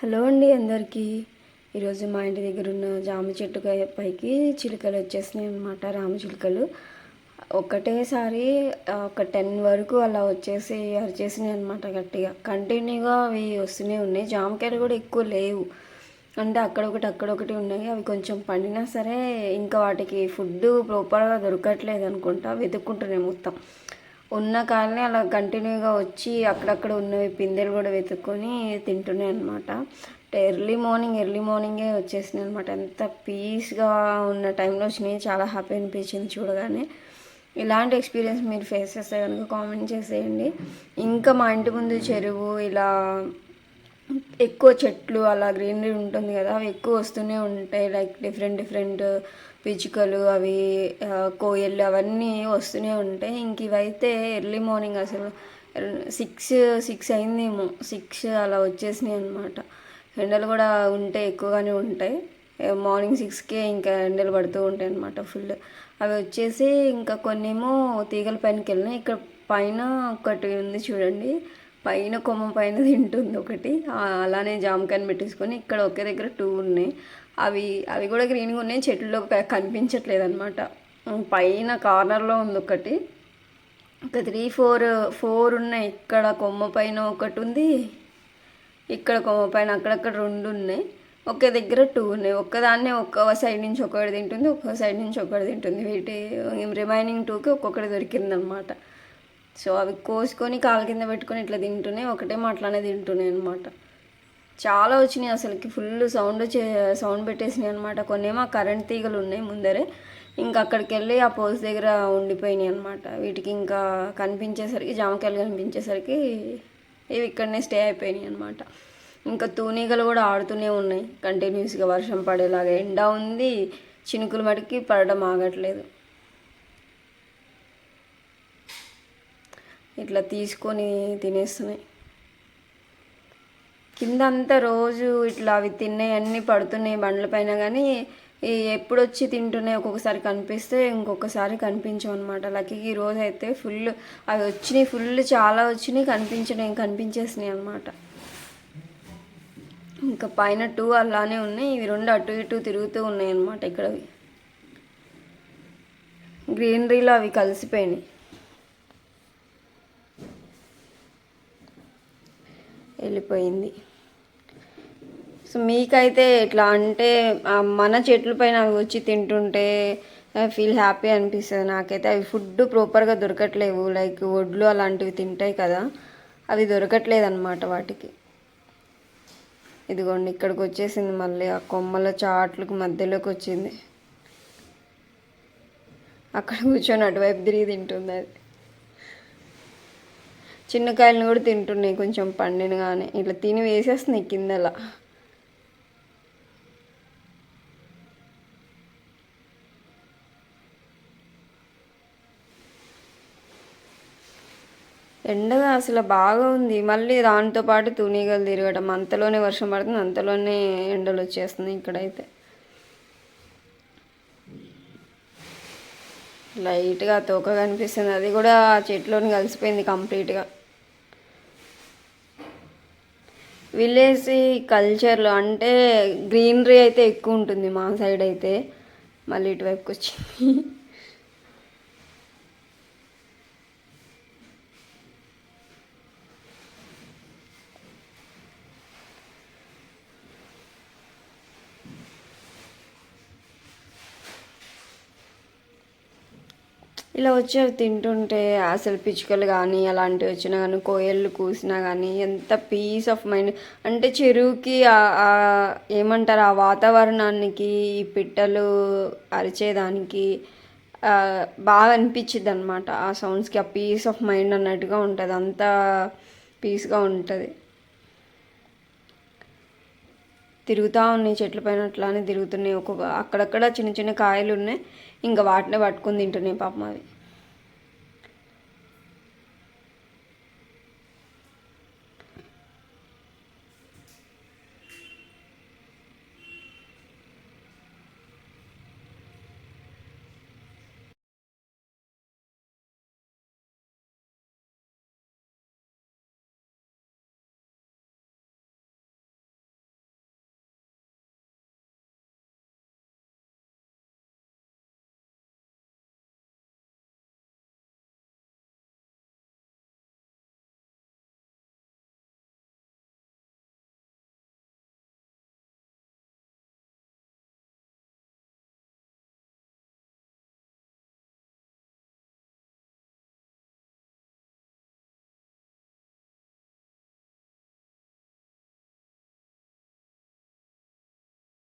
Hello అండి అందరికీ. ఈరోజు మా ఇంటి దగ్గర ఉన్న జామ చెట్టు పైకి చిలుకలు వచ్చేసినాయి అనమాట. రామ చిలుకలు ఒకటేసారి ఒక 10 వరకు అలా వచ్చేసి అరిచేసినాయి అనమాట. గట్టిగా కంటిన్యూగా అవి వస్తూనే ఉన్నాయి. జామకాయలు కూడా ఎక్కువ లేవు, అంటే అక్కడొకటి ఉన్నాయి. అవి కొంచెం పండినా సరే ఇంకా వాటికి ఫుడ్ ప్రాపర్గా దొరకట్లేదు అనుకుంటా, వెతుక్కుంటున్నాయి మొత్తం. ఉన్న కాయలని అలా కంటిన్యూగా వచ్చి అక్కడక్కడ ఉన్నవి పిందెలు కూడా వెతుక్కొని తింటున్నాయి అనమాట. ఎర్లీ మార్నింగే వచ్చేసినాయి అనమాట. ఎంత పీస్గా ఉన్న టైంలో వచ్చినాయి. చాలా హ్యాపీ అనిపించింది చూడగానే. ఇలాంటి ఎక్స్పీరియన్స్ మీరు ఫేస్ చేస్తే కనుక కామెంట్ చేసేయండి. ఇంకా మా ఇంటి ముందు చెరువు, ఇలా ఎక్కువ చెట్లు, అలా గ్రీనరీ ఉంటుంది కదా, అవి ఎక్కువ వస్తూనే ఉంటాయి. లైక్ డిఫరెంట్ పిచ్చుకలు, అవి కోయలు అవన్నీ వస్తూనే ఉంటాయి. ఇంక ఇవైతే ఎర్లీ మార్నింగ్ అసలు 6 అయిందేమో, 6 అలా వచ్చేసినాయి అనమాట. ఎండలు కూడా ఎక్కువగానే ఉంటాయి. మార్నింగ్ 6కే ఇంకా ఎండలు పడుతూ ఉంటాయి అనమాట ఫుల్. అవి వచ్చేసి ఇంకా కొన్నేమో తీగల పైనకి వెళ్ళినాయి. ఇక్కడ పైన ఒకటి ఉంది చూడండి, పైన కొమ్మ పైన తింటుంది ఒకటి. అలానే జామకాయని పెట్టేసుకొని ఇక్కడ ఒకే దగ్గర 2 ఉన్నాయి. అవి కూడా గ్రీన్గా ఉన్నాయి, చెట్లలో కనిపించట్లేదు అనమాట. పైన కార్నర్లో ఉంది ఒకటి. ఒక 3-4 ఉన్నాయి. ఇక్కడ కొమ్మ పైన ఒకటి ఉంది, ఇక్కడ కొమ్మ పైన అక్కడక్కడ 2 ఉన్నాయి. ఒకే దగ్గర 2 ఉన్నాయి. ఒక్కదాన్నే ఒక్క సైడ్ నుంచి ఒకటి తింటుంది, ఒక్క సైడ్ నుంచి ఒకటి తింటుంది. వీటి రిమైనింగ్ 2కి ఒక్కొక్కటి దొరికిందనమాట. సో అవి కోసుకొని కాలు కింద పెట్టుకొని ఇట్లా తింటున్నాయి. ఒకటే అట్లానే తింటున్నాయి అనమాట. చాలా వచ్చినాయి అసలుకి. ఫుల్ సౌండ్ పెట్టేసినాయి అనమాట. కొన్నేమో కరెంట్ తీగలు ఉన్నాయి ముందరే, ఇంకా అక్కడికి వెళ్ళి ఆ పోల్స్ దగ్గర ఉండిపోయినాయి అనమాట. వీటికి ఇంకా కనిపించేసరికి, జామకాయలు కనిపించేసరికి ఇవి ఇక్కడనే స్టే అయిపోయినాయి అనమాట. ఇంకా తూనీగలు కూడా ఆడుతూనే ఉన్నాయి కంటిన్యూస్గా. వర్షం పడేలాగా ఎండ ఉంది, చినుకులు మటుకి పడడం ఆగట్లేదు. ఇట్లా తీసుకొని తినేస్తున్నాయి. కింద అంతా రోజు ఇట్లా అవి తిన్నాయి అన్నీ పడుతున్నాయి బండ్ల పైన, కానీ ఎప్పుడు వచ్చి తింటున్నాయి. ఒక్కొక్కసారి కనిపిస్తే ఇంకొకసారి కనిపించవు అనమాట. లక్కీకి ఈరోజు అయితే ఫుల్ అవి వచ్చినాయి, ఫుల్ చాలా వచ్చినాయి, కనిపించేసినాయి అనమాట. ఇంకా పైన 2 అలానే ఉన్నాయి. ఇవి 2 అటు ఇటు తిరుగుతూ ఉన్నాయి అనమాట. ఇక్కడ గ్రీనరీలో అవి కలిసిపోయినాయి. వెళ్ళిపోయింది. సో మీకైతే ఎట్లా అంటే మన చెట్ల పైన అవి వచ్చి తింటుంటే ఫీల్ హ్యాపీ అనిపిస్తుంది. నాకైతే అవి ఫుడ్ ప్రాపర్గా దొరకట్లేవు. లైక్ వడ్లు అలాంటివి తింటాయి కదా, అవి దొరకట్లేదు అనమాట వాటికి. ఇదిగోండి ఇక్కడికి వచ్చేసింది, మళ్ళీ ఆ కొమ్మల చాట్లకు మధ్యలోకి వచ్చింది. అక్కడ కూర్చొని అటువైపు తిరిగి తింటుంది. అది చిన్న కాయలను కూడా తింటున్నాయి, కొంచెం పండినగానే ఇట్లా తిని వేసేస్తున్నాయి కిందలా. ఎండగా అసలు బాగా ఉంది. మళ్ళీ దాంతోపాటు తూనీగలు తిరగడం, అంతలోనే వర్షం పడుతుంది, అంతలోనే ఎండలు వచ్చేస్తున్నాయి. ఇక్కడైతే లైట్గా తోక కనిపిస్తుంది, అది కూడా ఆ చెట్లోని కలిసిపోయింది కంప్లీట్గా. విలేజ్ కల్చర్లో అంటే గ్రీనరీ అయితే ఎక్కువ ఉంటుంది మా సైడ్ అయితే. మళ్ళీ ఇటువైపుకి వచ్చింది. ఇలా వచ్చి అవి తింటుంటే అసలు పిచ్చుకలు కానీ అలాంటివి వచ్చినా కానీ, కోయళ్ళు కూసినా కానీ ఎంత పీస్ ఆఫ్ మైండ్. అంటే చెరువుకి ఏమంటారు, ఆ వాతావరణానికి, ఈ పిట్టలు అరిచేదానికి బాగా అనిపించిద్ది అనమాట. ఆ సౌండ్స్కి ఆ పీస్ ఆఫ్ మైండ్ అన్నట్టుగా ఉంటుంది, అంతా పీస్గా ఉంటుంది. తిరుగుతూ ఉన్నాయి చెట్ల పైన, అట్లానే తిరుగుతున్నాయి. అక్కడక్కడ చిన్న చిన్న కాయలు ఉన్నాయి, ఇంకా వాటినే పట్టుకొని తింటున్నాయి పాపం అవి.